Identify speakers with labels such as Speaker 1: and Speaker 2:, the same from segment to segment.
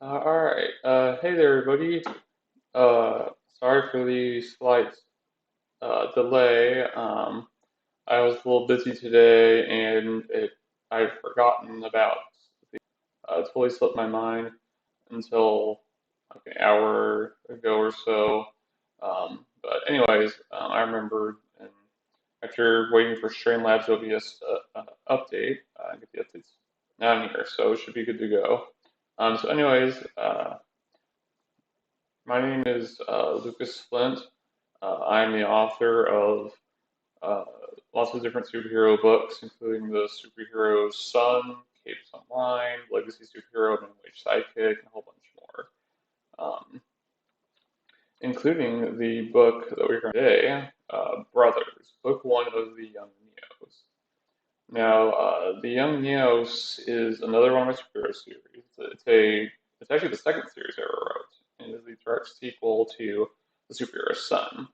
Speaker 1: Alright, hey there everybody. Sorry for the slight delay. I was a little busy today and I'd forgotten about totally slipped my mind until like an hour ago or so. But anyways, I remembered, and after waiting for Streamlabs OBS to update, get the updates now I'm here, so it should be good to go. So anyways, my name is Lucas Flint. I'm the author of uh, lots of different superhero books, including The Superhero Sun, Capes Online, Legacy Superhero, Minimum Wage Sidekick, and a whole bunch more, including the book that we're going today, Brothers, Book One of the Young Neos. Now, the Young Neos is another one of my superhero series. It's actually the second series I ever wrote, and is the direct sequel to The Superhero Sun.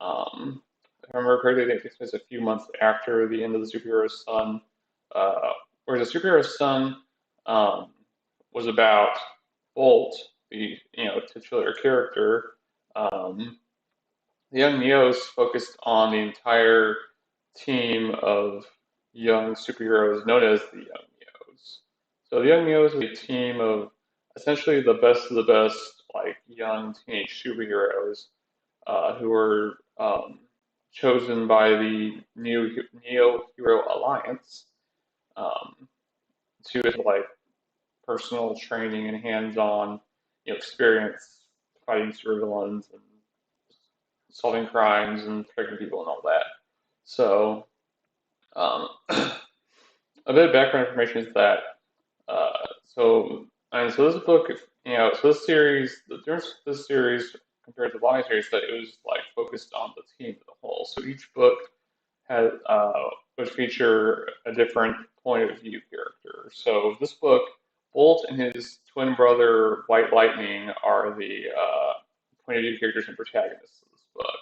Speaker 1: If I remember correctly, I think it takes place a few months after the end of the Superhero Sun. Whereas the Superhero Sun um, was about Bolt, the titular character. Um, the Young Neos focused on the entire team of young superheroes known as the Young Neos. So the Young Neos are a team of essentially the best of the best, like young teenage superheroes who were chosen by the Neo Hero Alliance um, to like personal training and hands-on, experience fighting supervillains and solving crimes and protecting people and all that. So, um, a bit of background information is that so this book, so this series, the difference with this series compared to the long series that it was like focused on the team as a whole. So each book had would feature a different point of view character. So this book, Bolt and his twin brother White Lightning are the point of view characters and protagonists of this book.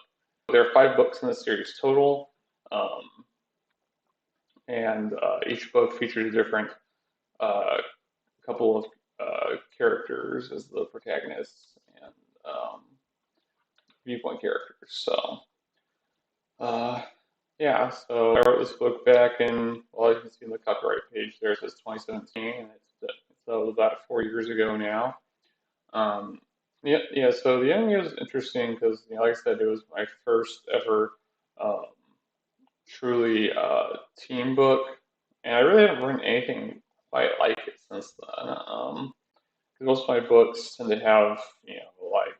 Speaker 1: There are 5 books in the series total, um, and each book features a different uh, couple of characters as the protagonists and viewpoint characters. So, uh, yeah, so I wrote this book back in, well, you can see in the copyright page there, it says 2017, and so about 4 years ago now. Um, yeah, so The Enemy was interesting because, like I said, it was my first ever um, truly team book, and I really haven't written anything quite like it since then. 'Cause most of my books tend to have, like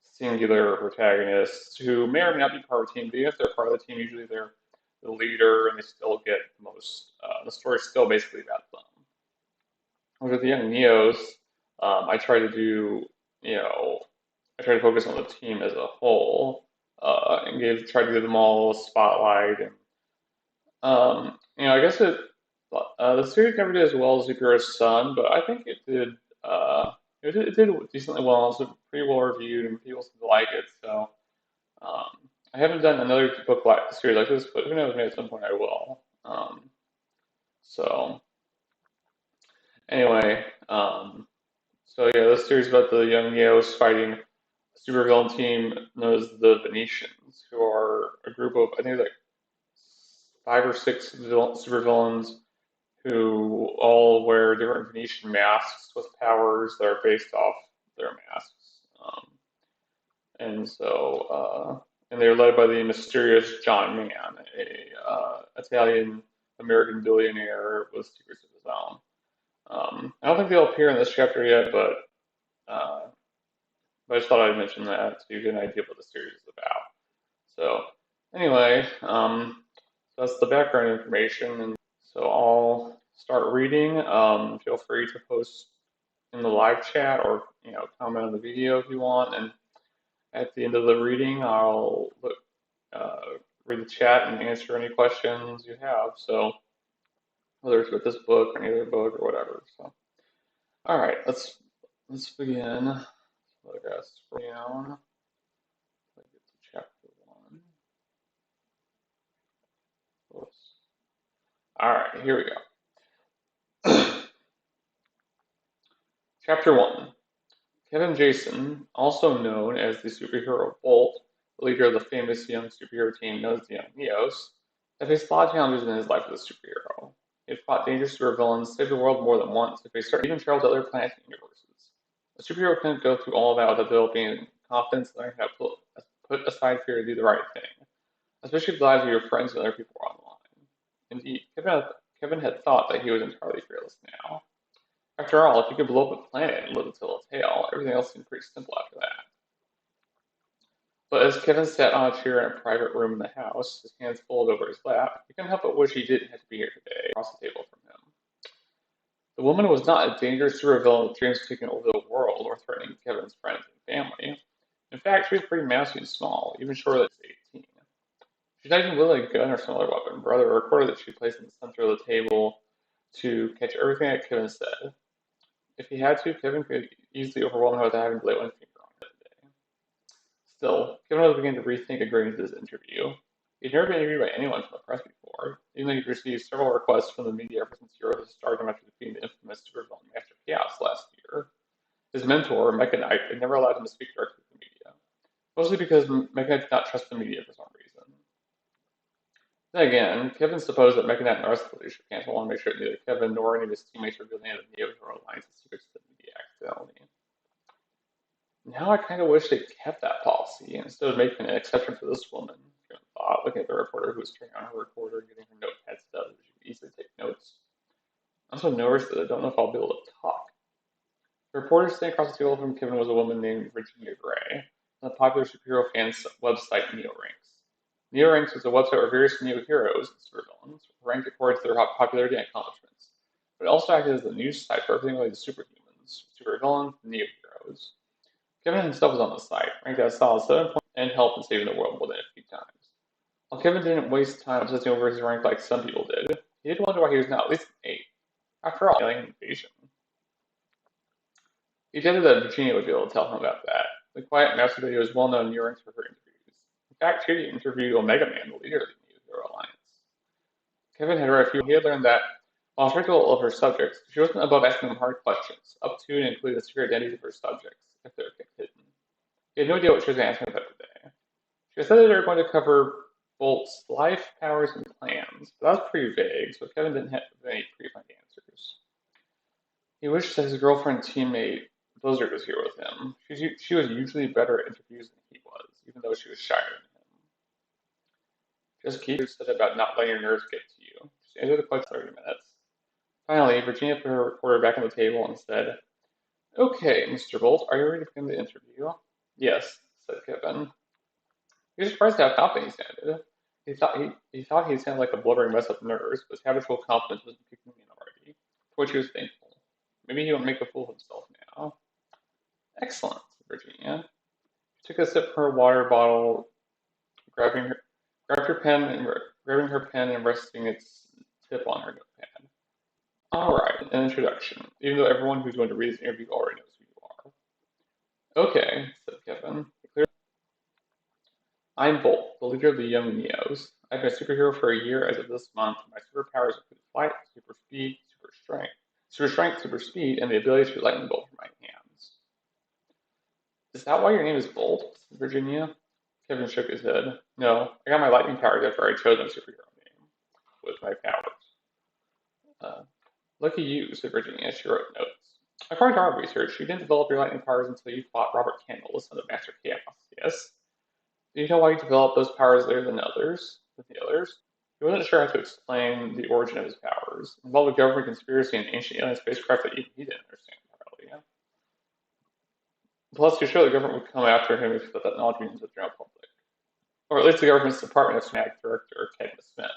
Speaker 1: singular protagonists who may or may not be part of the team, but even if they're part of the team, usually they're the leader and they still get the story's still basically about them. With the Young Neos, I try to do, you know, I try to focus on the team as a whole, and try to give them all a spotlight. And, I guess the series never did as well as Superhero Sun, but I think uh, it did decently well. It's pretty well reviewed and people seem to like it. So, um, I haven't done another book like series like this, but who knows, maybe at some point I will. So anyway, so yeah, this series is about the young Neos fighting a supervillain team known as the Venetians, who are a group of, I think, like 5 or 6 supervillains who all wear different Venetian masks with powers that are based off their masks. And they're led by the mysterious John Mann, a Italian American billionaire with secrets of his own. I don't think they'll appear in this chapter yet, uh, but I just thought I'd mention that so you get an idea of what the series is about. So anyway, that's the background information, and so I'll start reading. Feel free to post in the live chat or comment on the video if you want, and at the end of the reading, I'll uh, read the chat and answer any questions you have. So whether it's with this book or any other book or whatever. So all right, let's begin. So I gotta scroll down. Get to chapter one. Oops. All right, here we go. Chapter one. Kevin Jason, also known as the superhero Bolt, the leader of the famous young superhero team known as the Young Neos, had faced a lot of challenges in his life as a superhero. He had fought dangerous supervillains, saved the world more than once, and faced even traveled to other planets and universes. A superhero couldn't go through all of that without developing confidence and learning how to put aside fear to do the right thing, especially with the lives of your friends and other people on the line. Indeed, Kevin had thought that he was entirely fearless now. After all, if you could blow up a planet and live to tell a tale, everything else seemed pretty simple after that. But as Kevin sat on a chair in a private room in the house, his hands folded over his lap, he couldn't help but wish he didn't have to be here today, across the table from him. The woman was not a dangerous supervillain with dreams of taking over the world or threatening Kevin's friends and family. In fact, she was pretty mousy and small, even shorter than 18. She's not even wielding a gun or some other weapon. Brother recorded that she placed in the center of the table to catch everything that Kevin said. If he had to, Kevin could easily overwhelm him without having to lay one finger on it today. Still, Kevin was beginning to rethink agreeing to this interview. He'd never been interviewed by anyone from the press before, even though he'd received several requests from the media ever since he rose to stardom after defeating the infamous supervillain Master Chaos last year. His mentor, Mecca Knight, had never allowed him to speak directly to the media, mostly because Mecca Knight did not trust the media for some reason. Then again, Kevin supposed that Mecca Knight and the rest of the leadership can't want to make sure that neither Kevin nor any of his teammates revealed any of the Neos or Alliance's secrets to the media accidentally. Now I kind of wish they kept that policy instead of making an exception for this woman, Kevin thought, looking at the reporter who was turning on her recorder and getting her notepad set up so she could easily take notes. I also noticed that I don't know if I'll be able to talk. The reporter sitting across the table from Kevin was a woman named Virginia Gray, on the popular superhero fan website NeoRanks. NeoRanks is a website where various Neo heroes and supervillains were ranked according to their popularity and accomplishments, but it also acted as a news site for everything related to superhumans, supervillains, and Neo heroes. Kevin himself was on the site, ranked at a solid 7 points and helped in saving the world more than a few times. While Kevin didn't waste time obsessing over his rank like some people did, he did wonder why he was not at least an 8. After all, alien invasion. He judged that Virginia would be able to tell him about that. The quiet master lady was well known in New for her interviews. In fact, she interviewed Omega Man, the leader of the New Hero Alliance. Kevin had read a few. He had learned that, while critical of her subjects, she wasn't above asking them hard questions, up to and including the secret identities of her subjects, if they were kept hidden. He had no idea what she was going to ask him about today. She said that they were going to cover Bolt's life, powers, and plans, but that was pretty vague, so Kevin didn't have any pre-planned answers. He wished that his girlfriend teammate Blizzard was here with him. She was usually better at interviews than he was, even though she was shyer than him. Just keep said about not letting your nerves get to you. Just answer the question 30 minutes. Finally, Virginia put her recorder back on the table and said, "Okay, Mr. Bolt, are you ready to begin the interview?" "Yes," said Kevin. He was surprised at how confident he sounded. He thought he sounded like a blubbering mess of nerves, but his habitual confidence was kicking in already, for which he was thankful. Maybe he won't make a fool of himself now. "Excellent," said Virginia. She took a sip from her water bottle, grabbing her pen and resting its tip on her notepad. "All right, an introduction, even though everyone who's going to read this interview already knows who you are." "Okay," said Kevin. "I'm Bolt, the leader of the Young Neos. I've been a superhero for a year as of this month. My superpowers include flight, super speed, super strength, super speed, and the ability to shoot lightning bolt from my hands." "Is that why your name is Bolt?" said Virginia. Kevin shook his head. "No, I got my lightning powers after I chose my superhero name. With my powers." Uh, "Lucky you," said Virginia. She wrote notes. "According to our research, you didn't develop your lightning powers until you fought Robert Candle, the son of Master Chaos. Yes? Do you know why you developed those powers later than the others? He wasn't sure how to explain the origin of his powers. It involved a government conspiracy and ancient alien spacecraft that even he didn't understand entirely. Plus, he was sure the government would come after him if he let that knowledge be into the general public. Or at least the government's Department of SMAG Director, Cadmus Smith.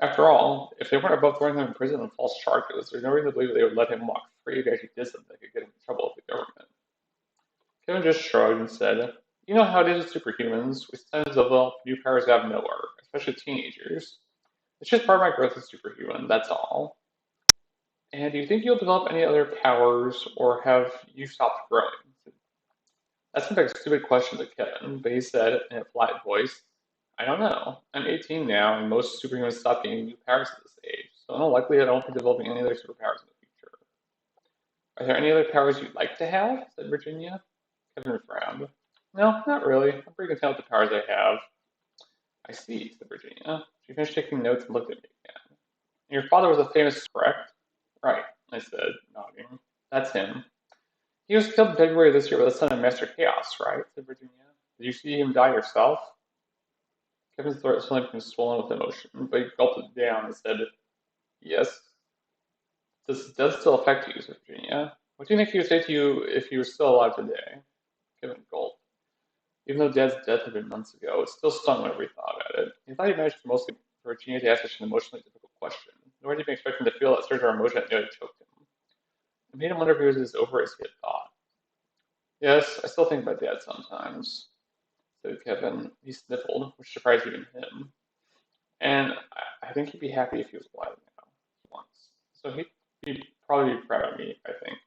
Speaker 1: After all, if they weren't above throwing him in prison on false charges, there's no reason to believe that they would let him walk free if he actually did something that could get him in trouble with the government. Kevin just shrugged and said, "You know how it is with superhumans. We sometimes develop new powers out of nowhere, especially teenagers. It's just part of my growth as superhuman, that's all." "And do you think you'll develop any other powers, or have you stopped growing?" That seemed like a stupid question to Kevin, but he said in a polite voice, "I don't know. I'm 18 now, and most superhumans stop gaining new powers at this age, so in all likelihood I won't be developing any other superpowers in the future." Are there any other powers you'd like to have? Said Virginia. Kevin frowned. No, not really. I'm pretty content with the powers I have. I see, said Virginia. She finished taking notes and looked at me again. Your father was a famous, correct? Right, I said, nodding. That's him. He was killed in February this year by the son of Master Chaos, right? Said Virginia. Did you see him die yourself? Kevin's throat suddenly became swollen with emotion, but he gulped it down and said, yes. This does still affect you, said Virginia. What do you think he would say to you if he were still alive today? Kevin gulped. Even though Dad's death had been months ago, it still stung whenever he thought about it. He thought he managed to mostly for Virginia to ask such an emotionally difficult question, nor had he been expecting to feel that surge of emotion that nearly choked him. It made him wonder if he was as over as he had thought. Yes, I still think about Dad sometimes, said Kevin. He sniffled, which surprised even him. And I think he'd be happy if he was alive now, once. So he'd probably be proud of me, I think.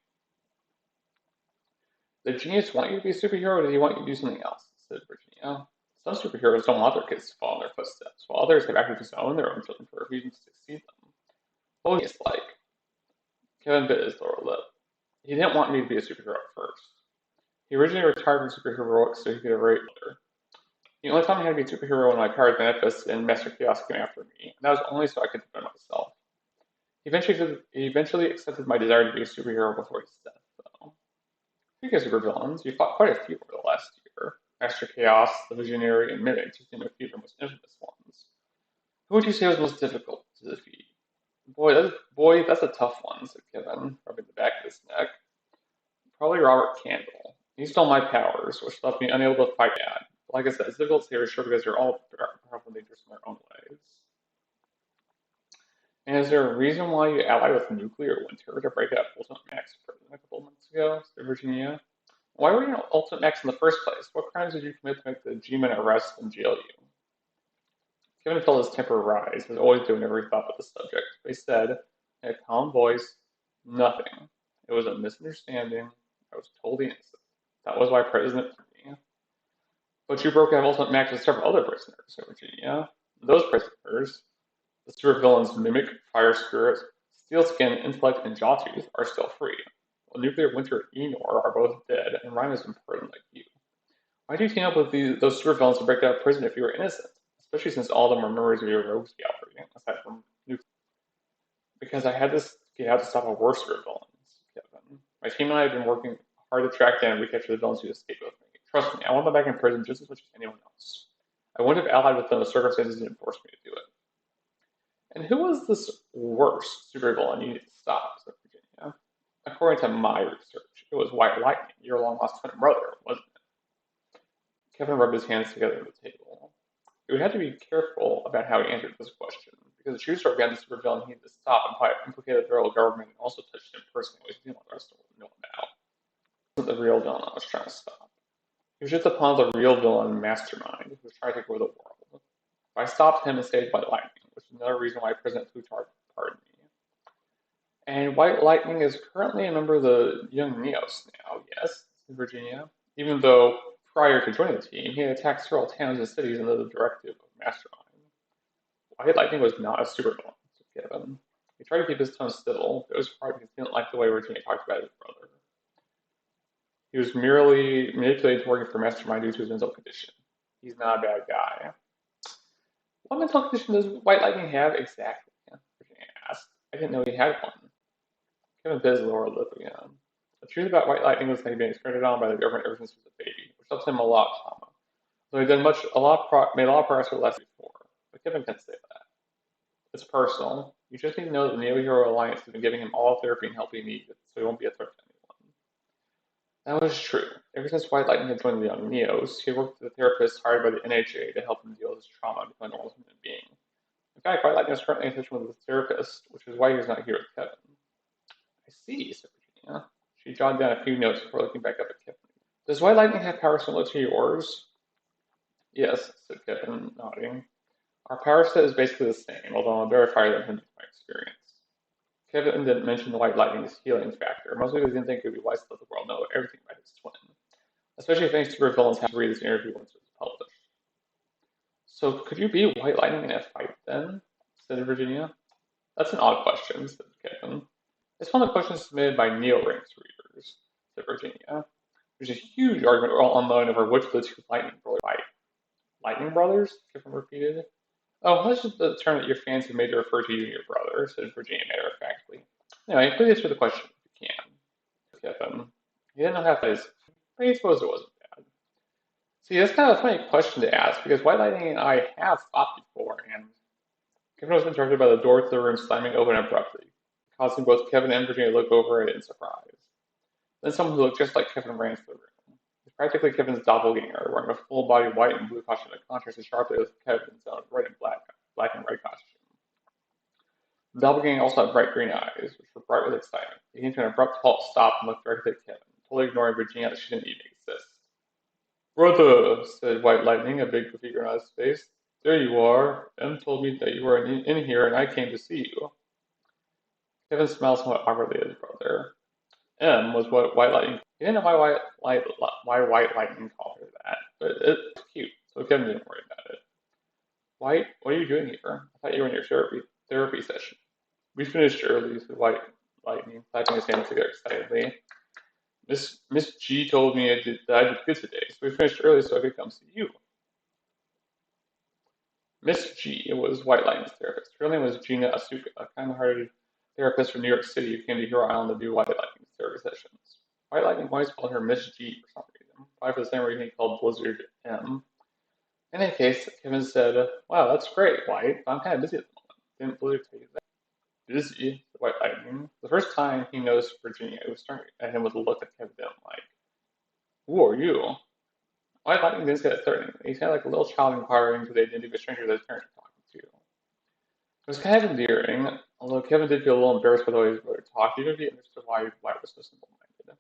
Speaker 1: Did Genius want you to be a superhero, or did he want you to do something else? Said Virginia. Some superheroes don't want their kids to follow in their footsteps, while others have actively owned their own children for reasons to succeed them. What was Genius like? Kevin bit his lower lip. He didn't want me to be a superhero at first. He originally retired from superhero work so he could write other. The only time I had to be a superhero when my powers manifested and Master Chaos came after me, and that was only so I could defend myself. He eventually accepted my desire to be a superhero before his death, though. Speaking of supervillains, you fought quite a few over the last year. Master Chaos, the Visionary, and Mimic, just name a few of the most infamous ones. Who would you say was most difficult to defeat? Boy, that's a tough one, said Kevin, rubbing the back of his neck. Probably Robert Candle. He stole my powers, which left me unable to fight Dad. Like I said, it's difficult to say for sure because they're all powerful and dangerous in their own ways. And is there a reason why you allied with Nuclear Winter to break up Ultimate Max prison a couple of months ago? Said Virginia. Why were you in Ultimate Max in the first place? What crimes did you commit to make the G-Men arrest and jail you? Kevin felt his temper rise, as always doing whenever he thought about the subject. But he said, in a calm voice, nothing. It was a misunderstanding. I was totally innocent. That was why President for me. But you broke out of Ultimate Max with several other prisoners, said Virginia. Those prisoners, the supervillains Mimic, Fire Spirit, Steelskin, Intellect, and Jawtooth, are still free. While Nuclear Winter and Enor are both dead, and Rhyme is imprisoned like you. Why did you team up with those supervillains to break out of prison if you were innocent? Especially since all of them were members of your rogues gallery, aside from Nuclear. Because I had to get out to stop a worse supervillains, Kevin. My team and I have been working hard to track down and recapture the villains who escaped with me. Trust me, I want them back in prison just as much as anyone else. I wouldn't have allied with them if circumstances didn't force me to do it. And who was this worst supervillain you needed to stop? Said Virginia. According to my research, it was White Lightning, your long lost twin brother, wasn't it? Kevin rubbed his hands together at the table. He would have to be careful about how he answered this question, because the true story behind the supervillain he needed to stop implicated the federal government and also touched him personally, which he didn't want the rest of the world to know about. He wasn't the real villain I was trying to stop. He was just a pawn of the real villain Mastermind, who was trying to take over the world. I stopped him and saved White Lightning, which is another reason why President Plutarch pardoned me. And White Lightning is currently a member of the Young Neos now, yes, in Virginia. Even though prior to joining the team, he had attacked several towns and cities under the directive of Mastermind. White Lightning was not a supervillain, said Kevin. He tried to keep his tone civil, but it was hard because he didn't like the way Virginia talked about his brother. He was merely manipulated to working for Mastermind due to his mental condition. He's not a bad guy. What mental condition does White Lightning have exactly? Virginia asked. I didn't know he had one. Kevin bit his lower lip again. The truth about White Lightning was that he'd been experimented on by the government ever since he was a baby, which helped him a lot of trauma. So he'd done made a lot of progress over the last before. But Kevin can't say that. It's personal. You just need to know that the Neo Hero Alliance has been giving him all the therapy and help he needs, so he won't be a threat to anyone. That was true. Ever since White Lightning had joined the Young Neos, he worked with a therapist hired by the NHA to help him deal with his trauma and become a normal human being. In fact, White Lightning is currently in touch with his therapist, which is why he's not here with Kevin. I see, said Virginia. She jotted down a few notes before looking back up at Kevin. Does White Lightning have powers similar to yours? Yes, said Kevin, nodding. Our power set is basically the same, although I'm a better fighter than him with my experience. Kevin didn't mention the White Lightning's healing factor, mostly because he didn't think it would be wise to let the world know everything about his twin. Especially if any supervillains have to read this interview once it was published. So could you be White Lightning in a fight then? Said Virginia. That's an odd question, said Kevin. It's one of the questions submitted by NeoRanks readers, said Virginia. There's a huge argument online over which of the two Lightning brothers fight. Lightning brothers? Kevin repeated. Oh, that's just the term that your fans have made to refer to you and your brother, said Virginia matter of factly. Anyway, please answer the question if you can, Kevin. He didn't know how to his, but he supposed it wasn't bad. See, that's kind of a funny question to ask because White Lightning and I have fought before, and Kevin was interrupted by the door to the room slamming open abruptly, causing both Kevin and Virginia to look over it in surprise. Then someone who looked just like Kevin ran into the room. It's practically Kevin's doppelganger, wearing a full body white and blue costume that contrasted sharply with Kevin's own red and black and white costume. The doppelganger also had bright green eyes, which were bright with excitement. He came to an abrupt halt, stopped, and looked directly at Kevin, totally ignoring Virginia that she didn't even exist. Brother, said White Lightning, a big goofy grin on his face. There you are. Em told me that you were in here and I came to see you. Kevin smiled somewhat awkwardly at his brother. M was what White Lightning. He didn't know why White Lightning called her that, but it was cute, so Kevin didn't worry about it. White, what are you doing here? I thought you were in your therapy session. We finished early, said White Lightning, clapping his hands together excitedly. Miss G told me that I did good today, so we finished early so I could come see you. Miss G was White Lightning's therapist. Her name was Gina Asuka, a kind-hearted therapist from New York City who came to Hero Island to do White Lightning's therapy sessions. White Lightning always called her Miss G for some reason, probably for the same reason he called Blizzard M. In any case, Kevin said, Wow, that's great, White, but I'm kind of busy at the moment. Didn't Blizzard tell you that? Busy, said White Lightning. The first time he noticed Virginia, it was staring at him with a look that Kevin didn't like. Who are you? White Lightning didn't say that threatening. He sounded like a little child inquiring into the identity of a stranger that his parents were talking to. It was kind of endearing, although Kevin did feel a little embarrassed by the way his brother talked, even if he understood why White was so simple-minded.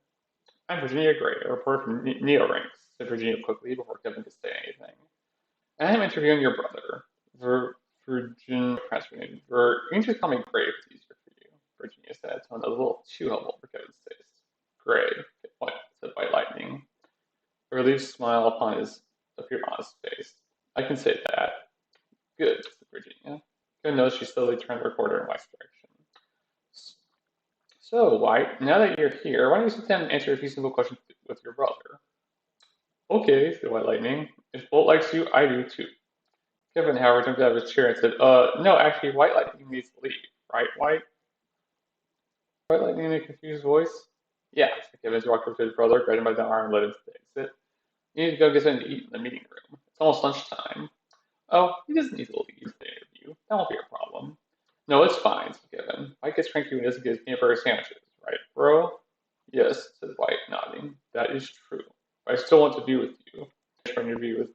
Speaker 1: I'm Virginia Gray, a reporter from NeoRanks, said Virginia quickly before Kevin could say anything. And I'm interviewing your brother, Virginia Pressman. You can just call me Gray if it's easier for you, Virginia said, tone a little too humble for Kevin's taste. Gray, said White Lightning. A relieved smile appeared on his face. I can say that. Good, said Virginia. Kevin noticed she slowly turned the recorder in White's direction. So, White, now that you're here, why don't you sit down and answer a few simple questions with your brother? Okay, said White Lightning. If Bolt likes you, I do too. Kevin, however, jumped out of his chair and said, no, actually, White Lightning needs to leave, right, White? White Lightning in a confused voice. Yeah, said Kevin as he walked over to his brother, grabbed him by the arm and led him to the exit. You need to go get something to eat in the meeting room. It's almost lunchtime. Oh, he doesn't need to leave the interview. That won't be a problem. No, it's fine, said Kevin. White gets cranky when he doesn't get his peanut butter sandwiches, right, bro? Yes, said White, nodding. That is true. But I still want to be with you. For an interview with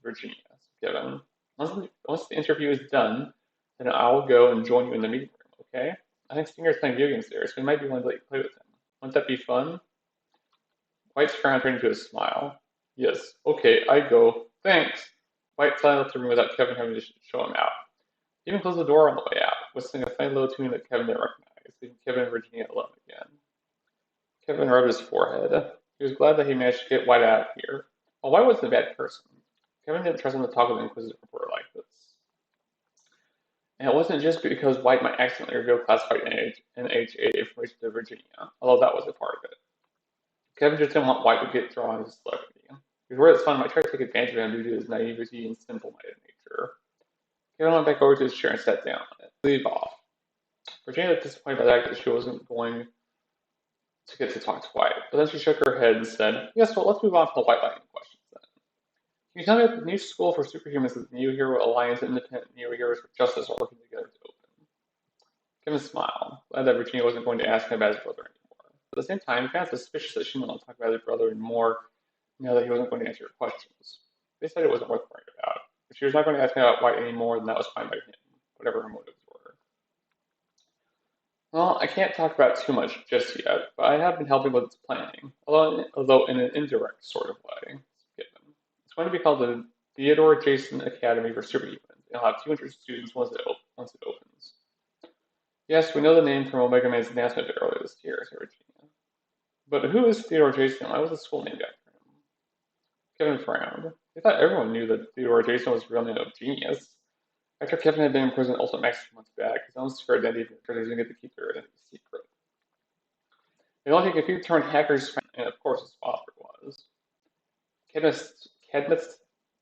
Speaker 1: Virginia, said Kevin. Once the interview is done, then I'll go and join you in the meeting room, okay? I think Stinger's playing video games there, so we might be willing to let you play with him. Wouldn't that be fun? White's frown turned into a smile. Yes, okay, I go. Thanks. White silently left the room without Kevin having to show him out. He even closed the door on the way out, whistling a funny little tune that Kevin didn't recognize, leaving Kevin and Virginia alone again. Kevin rubbed his forehead. He was glad that he managed to get White out of here. While White wasn't a bad person, Kevin didn't trust him to talk with an inquisitive reporter like this. And it wasn't just because White might accidentally reveal classified NHA information to Virginia, although that was a part of it. Kevin just didn't want White to get drawn into celebrity. He was worried that someone might try to take advantage of him due to his naivety and simple-minded nature. Kevin went back over to his chair and sat down on it. Leave off. Virginia was disappointed by the fact that she wasn't going to get to talk to White, but then she shook her head and said, Yes, well, let's move on to the White Lightning questions then. Can you tell me if the new school for superhumans that the New Hero Alliance and Independent New Heroes for Justice are working together to open? Kevin smiled, glad that Virginia wasn't going to ask him about his brother anymore. At the same time, he found it suspicious that she didn't want to talk about his brother anymore now that he wasn't going to answer her questions. They said it wasn't worth worrying about. If she was not going to ask him about White anymore, then that was fine by him, whatever her motives were. Well, I can't talk about too much just yet, but I have been helping with its planning, although in an indirect sort of way. It's going to be called the Theodore Jason Academy for Superhumans. It'll have 200 students once it opens. Yes, we know the name from Omega Man's announcement earlier this year, said Virginia. But who is Theodore Jason? Why was the school named after him? Kevin frowned. He thought everyone knew that Theodore Jason was the real name of Genius. After Kevin had been in prison Ultimate Max 2 months back, his own secret identity because he didn't get to keep their identity secret. They don't think if you turned hackers, and of course his father was. Kenneth, Kenneth,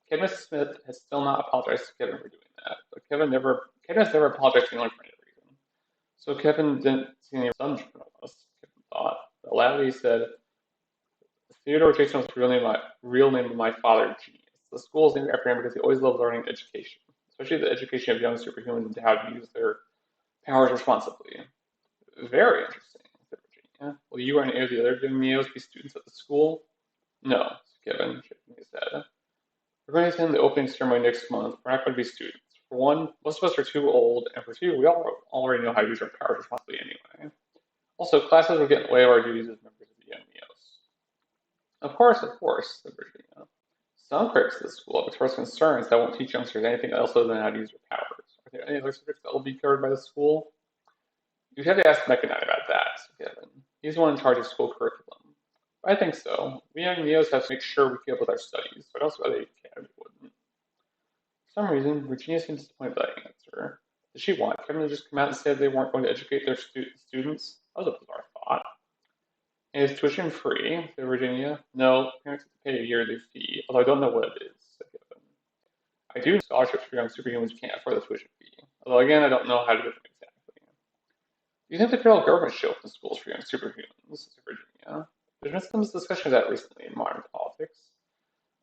Speaker 1: Kenneth Smith has still not apologized to Kevin for doing that, but Kenneth never apologized to anyone for any reason. So Kevin didn't see any some journalists, Kevin thought. But loudly said, Theodore Jason was the real name of my father, Genius. The school is named after him because he always loved learning education, especially the education of young superhumans and how to use their powers responsibly. Very interesting, said Virginia. Will you or any of the other young Neos be students at the school? No, Kevin shaking his head. We're going to attend the opening ceremony next month. We're not going to be students. For one, most of us are too old, and for two, we all already know how to use our powers responsibly anyway. Also, classes will get in the way of our duties as members of the Young Neos. Of course, said Virginia. Some critics of the school have expressed concerns that won't teach youngsters anything else other than how to use their powers. Are there any other subjects that will be covered by the school? You'd have to ask Mechanite about that, said Kevin. He's the one in charge of school curriculum. I think so. We young Neos have to make sure we keep up with our studies, but also the academy wouldn't. For some reason, Virginia seemed disappointed by that answer. Did she want Kevin to just come out and say they weren't going to educate their students? That was a bizarre thought. And is tuition free? Said Virginia. No, parents have to pay a yearly fee, although I don't know what it is, said Kevin. I do know scholarships for young superhumans who can't afford the tuition fee, although again, I don't know how to get them exactly. Do you think the federal government should open schools for young superhumans? Said Virginia. There's been some discussion of that recently in modern politics,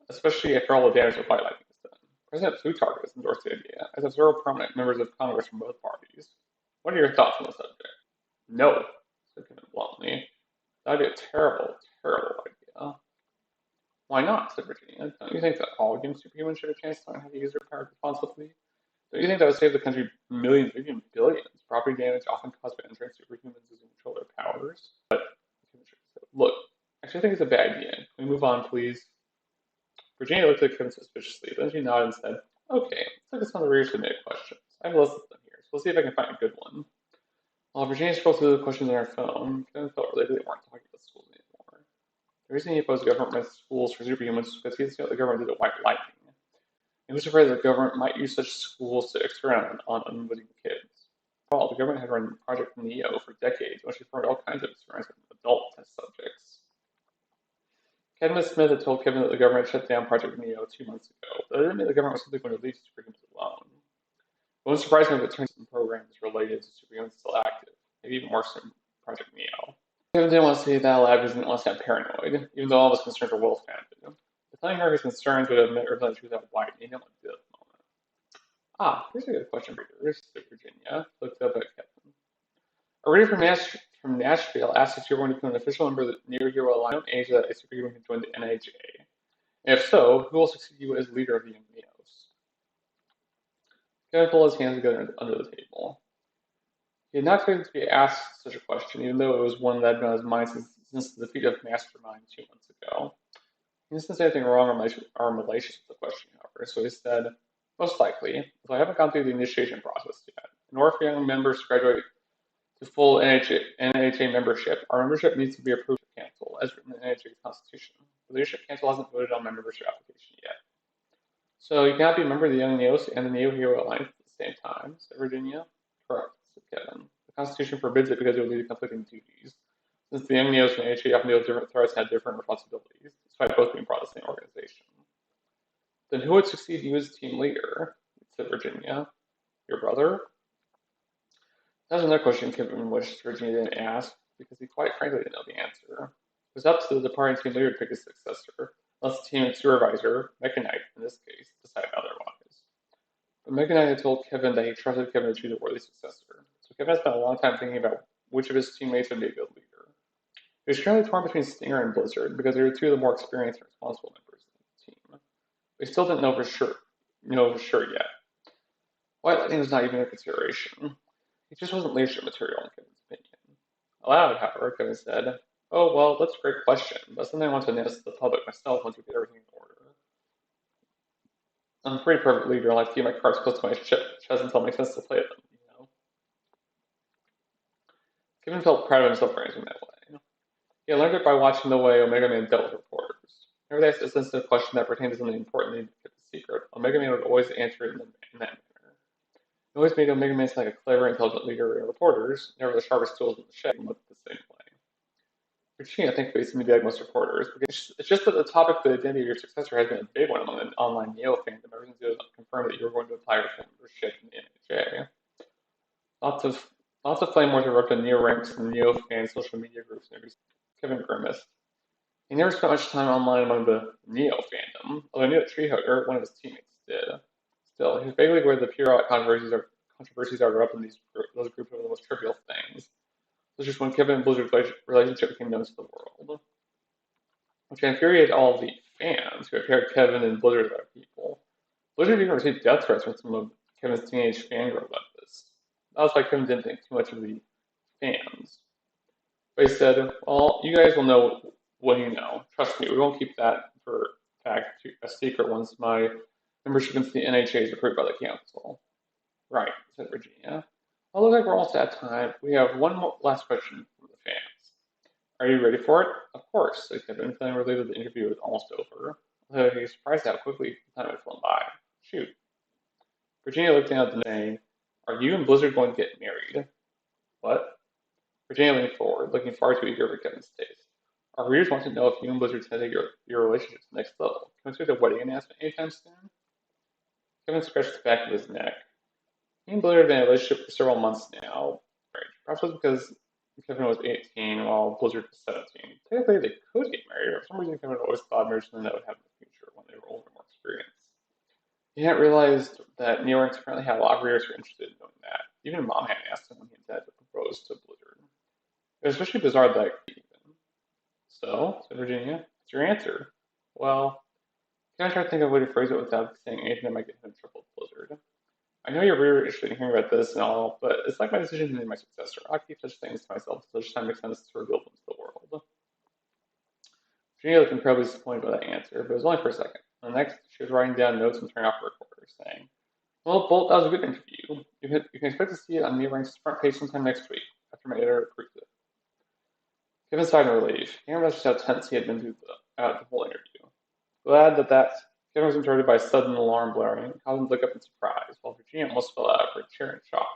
Speaker 1: especially after all the damage that White Lightning has done. President Plutarch has endorsed the idea, as have several prominent members of Congress from both parties. What are your thoughts on the subject? No, said Kevin bluntly. That would be a terrible, terrible idea. Why not? Said Virginia. Don't you think that all young superhumans should have a chance to learn how to use their powers responsibly? Don't you think that would save the country millions, maybe even billions? Property damage often caused by untrained superhumans losing control of their powers. But look, actually, I think it's a bad idea. Can we move on, please? Virginia looked at Kevin suspiciously, then she nodded and said, Okay, let's look at some of the readers submitted questions. I have a list of them here, so we'll see if I can find a good one. While Virginia scrolled through the questions on her phone, Kevin felt relieved they weren't talking about schools anymore. The reason he opposed government schools for superhumans was because he didn't see what the government did at White Lightning. He was afraid that the government might use such schools to experiment on unwitting kids. After all, the government had run Project Neo for decades, which performed all kinds of experiments with adult test subjects. Kevin Smith had told Kevin that the government shut down Project Neo 2 months ago, but that didn't mean the government was simply going to leave superhumans alone. It wouldn't surprise me if it turns out some programs related to superhumans still active, maybe even worse than Project Neo. Kevin didn't want to say that aloud because he didn't want to sound paranoid, even though all of his concerns were well founded. But telling her his concerns would admit or the truth out wide, and he didn't want to do it at the moment. Here's a good question for you, said Virginia. Looked up at Kevin. A reader from Nashville asked if you were going to become an official member of the New Hero Alliance age that a superhuman can join the NHA. And if so, who will succeed you as leader of the Young Neos? Kevin pulled his hands together under the table. He had not expected to be asked such a question, even though it was one that had been on his mind since the defeat of Mastermind 2 months ago. He didn't say anything wrong or malicious with the question, however, so he said, most likely, though I haven't gone through the initiation process yet. In order for young members to graduate to full NHA membership, our membership needs to be approved for cancel, as written in the NHA's constitution. The leadership council hasn't voted on my membership application yet. So you cannot be a member of the Young Neos and the Neo Hero Alliance at the same time, said Virginia. Correct, said Kevin. The Constitution forbids it because it would lead to conflicting duties, since the Young Neos and NHA often deal with different threats and have different responsibilities, despite both being part of the same organization. Then who would succeed you as team leader? Said Virginia. Your brother? That was another question Kevin wished Virginia didn't ask, because he quite frankly didn't know the answer. It was up to the departing team leader to pick a successor, unless the team supervisor, Mechanite in this case, decided otherwise. But Mechanite had told Kevin that he trusted Kevin to choose a worthy successor, so Kevin had spent a long time thinking about which of his teammates would be a good leader. He was currently torn between Stinger and Blizzard because they were two of the more experienced and responsible members of the team. But he still didn't know for sure yet. White Lightning was not even a consideration. He just wasn't leadership material in Kevin's opinion. Aloud, however, Kevin said, Oh, well, that's a great question, but something I want to announce to the public myself once we get everything in order. I'm a pretty perfect leader. I like to keep my cards close to my chest until it makes sense to play them, you know? Kevin felt proud of himself for answering that way. He had learned it by watching the way Omega Man dealt with reporters. Whenever they asked a sensitive question that pertained to something important they kept a secret, Omega Man would always answer it in that manner. It always made Omega Man sound like a clever, intelligent leader, and reporters, never the sharpest tools in the shed, looked the same way. Virginia, thankfully, seem to be like most reporters. Because it's just that the topic of the identity of your successor has been a big one among the online Neo fandom ever since it was confirmed that you were going to apply for membership in the NHA. Lots of lots of flame wars erupted in Neo ranks and Neo fan social media groups and everything. Kevin grimaced. He never spent much time online among the Neo fandom, although I knew that Treehugger, one of his teammates, did. Still, he was vaguely aware that the periodic controversies are erupting in those groups over the most trivial things. It was just when Kevin and Blizzard's relationship became known to the world, which infuriated all of the fans who had paired Kevin and Blizzard as other people. Blizzard even received death threats from some of Kevin's teenage fangirl about this. That was why Kevin didn't think too much of the fans. But he said, well, you guys will know what you know. Trust me, we won't keep that for fact a secret once my membership into the NHA is approved by the council. Right, said Virginia. Well, looks like we're almost out of time. We have one more last question from the fans. Are you ready for it? Of course, said Kevin, feeling relieved that the interview was almost over. Although he was surprised how quickly the time had flown by. Shoot. Virginia looked down at the name. Are you and Blizzard going to get married? What? Virginia leaned forward, looking far too eager for Kevin's taste. Our readers want to know if you and Blizzard intend to take your relationship to the next level. Can we expect a wedding announcement anytime soon? Kevin scratched the back of his neck. He and Blizzard have been in a relationship for several months now. Perhaps it was because Kevin was 18 while Blizzard was 17. Technically, they could get married, but for some reason Kevin always thought marriage was something that would happen in the future when they were older and more experienced. He hadn't realized that New York's apparently had a lot of readers who were interested in knowing that. Even Mom hadn't asked him when he intended to propose to Blizzard. It was especially bizarre that even. So, said Virginia, what's your answer? Well, Kevin tried to think of a way to phrase it without saying anything that might get him in trouble with Blizzard. I know you're really interested in hearing about this and all, but it's like my decision to name my successor. I keep such things to myself until such time makes sense to reveal them to the world. Virginia looked incredibly disappointed by that answer, but it was only for a second. And the next, she was writing down notes and turning off the recorder, saying, well, Bolt, that was a good interview. You can expect to see it on Neorank's front page sometime next week, after my editor approves it. Kevin sighed in relief. He realized how tense he had been throughout the whole interview. Glad that Kevin was interrupted by a sudden alarm blaring, causing him to look up in surprise, while Virginia almost fell out of her chair in shock.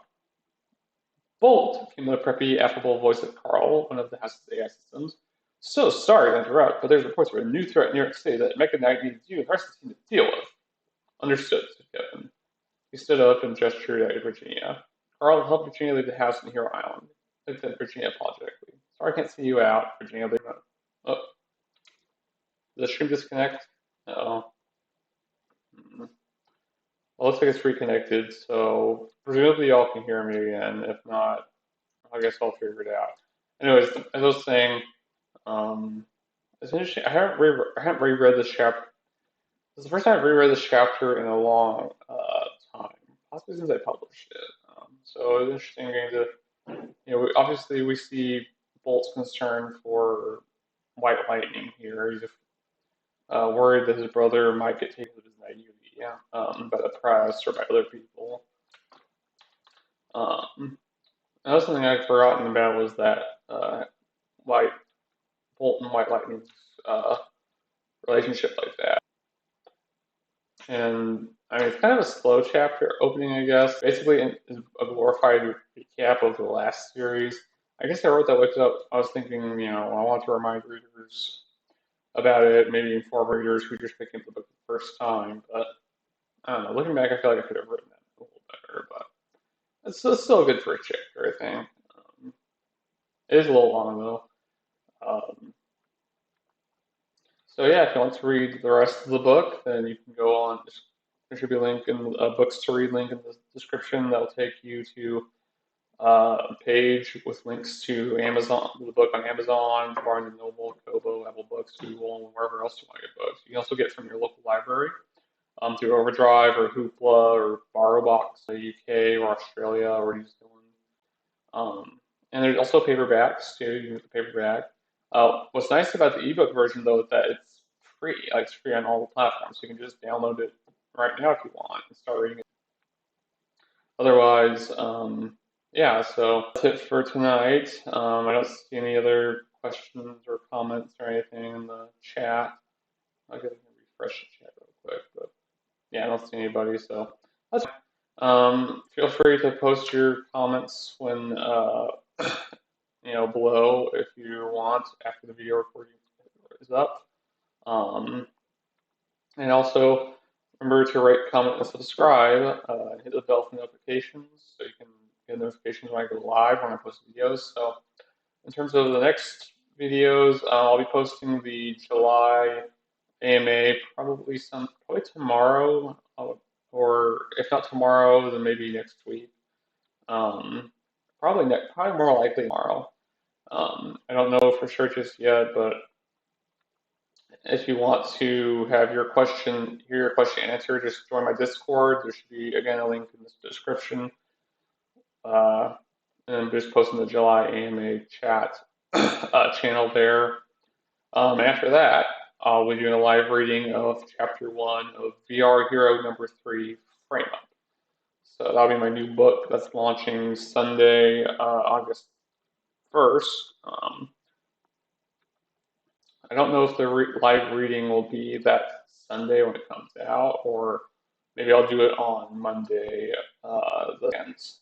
Speaker 1: Bolt, came the preppy, affable voice of Carl, one of the house's AI systems. So sorry to interrupt, but there's reports of a new threat in New York City that Mega Knight needs you and the rest of the team to deal with. Understood, said Kevin. He stood up and gestured at Virginia. Carl helped Virginia leave the house in Hero Island. Looked at Virginia apologetically. Sorry I can't see you out, Virginia. Oh, did the stream disconnect? No. Well, looks like it's reconnected, so presumably y'all can hear me again. If not, I guess I'll figure it out. Anyways, as I was saying, it's interesting. I haven't reread this chapter. This is the first time I've reread this chapter in a long time, possibly since I published it. So it's interesting getting to, obviously we see Bolt's concern for White Lightning here. He's worried that his brother might get taken with his naivety by the press or by other people. Another something I'd forgotten about was that Bolt and White Lightning's relationship like that. And I mean, it's kind of a slow chapter opening, I guess. Basically, it's a glorified recap of the last series. I guess I wrote that looked up. I was thinking, I want to remind readers about it, maybe inform readers who just picking up the book the first time. But I don't know. Looking back, I feel like I could have written that a little better. But it's still good for a chapter, I think. It is a little long though. So yeah, if you want to read the rest of the book, then you can go on. There should be a link in a books to read link in the description that'll take you to a page with links to Amazon, the book on Amazon, Barnes and Noble, Kobo, Apple Books, Google, and wherever else you want to get books. You can also get from your local library through Overdrive or Hoopla or BorrowBox in the UK or Australia or New Zealand. And there's also paperbacks too. You can get the paperback. What's nice about the ebook version though is that it's free. It's free on all the platforms. So you can just download it right now if you want and start reading it. Otherwise, yeah, so that's it for tonight. I don't see any other questions or comments or anything in the chat. I'll get refresh the chat real quick, but yeah, I don't see anybody, so that's fine. Feel free to post your comments when below if you want after the video recording is up. Um, and also remember to rate, comment, and subscribe. And hit the bell for notifications so you can get notifications when I go live, when I post videos. So in terms of the next videos, I'll be posting the July AMA probably tomorrow, or if not tomorrow, then maybe next week. Probably more likely tomorrow. I don't know for sure just yet, but if you want to have hear your question answered, just join my Discord. There should be again a link in the description. Uh, and I'm just posting the July AMA chat channel there. After that, I'll be doing a live reading of Chapter 1 of VR Hero number 3, Frame Up. So that'll be my new book that's launching Sunday, August 1st. I don't know if the live reading will be that Sunday when it comes out, or maybe I'll do it on Monday, the 10th.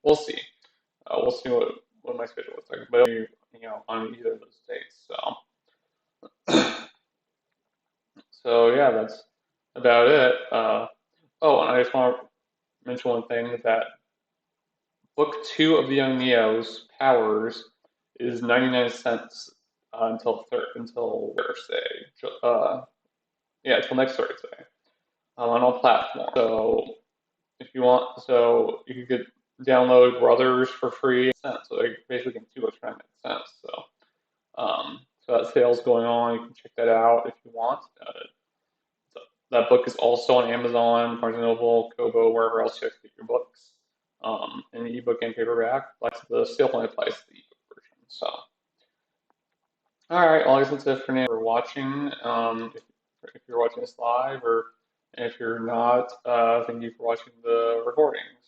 Speaker 1: We'll see. We'll see what my schedule looks like, but it'll be, on either of those days. So yeah, that's about it. Oh, and I just want to mention one thing that book 2 of the Young Neo's Powers is 99 cents until Thursday. Yeah, until next Thursday on all platforms. So if you want, so you could download Brothers for free. So they basically get 2 books for 99 cents. So that sale's going on. You can check that out if you want. That book is also on Amazon, Barnes& and Noble, Kobo, wherever else you get your books, in ebook and paperback. Like the sale only applies to the ebook version. So, all right, well, I guess that's it for now. For watching. If you're watching this live, or if you're not, thank you for watching the recordings.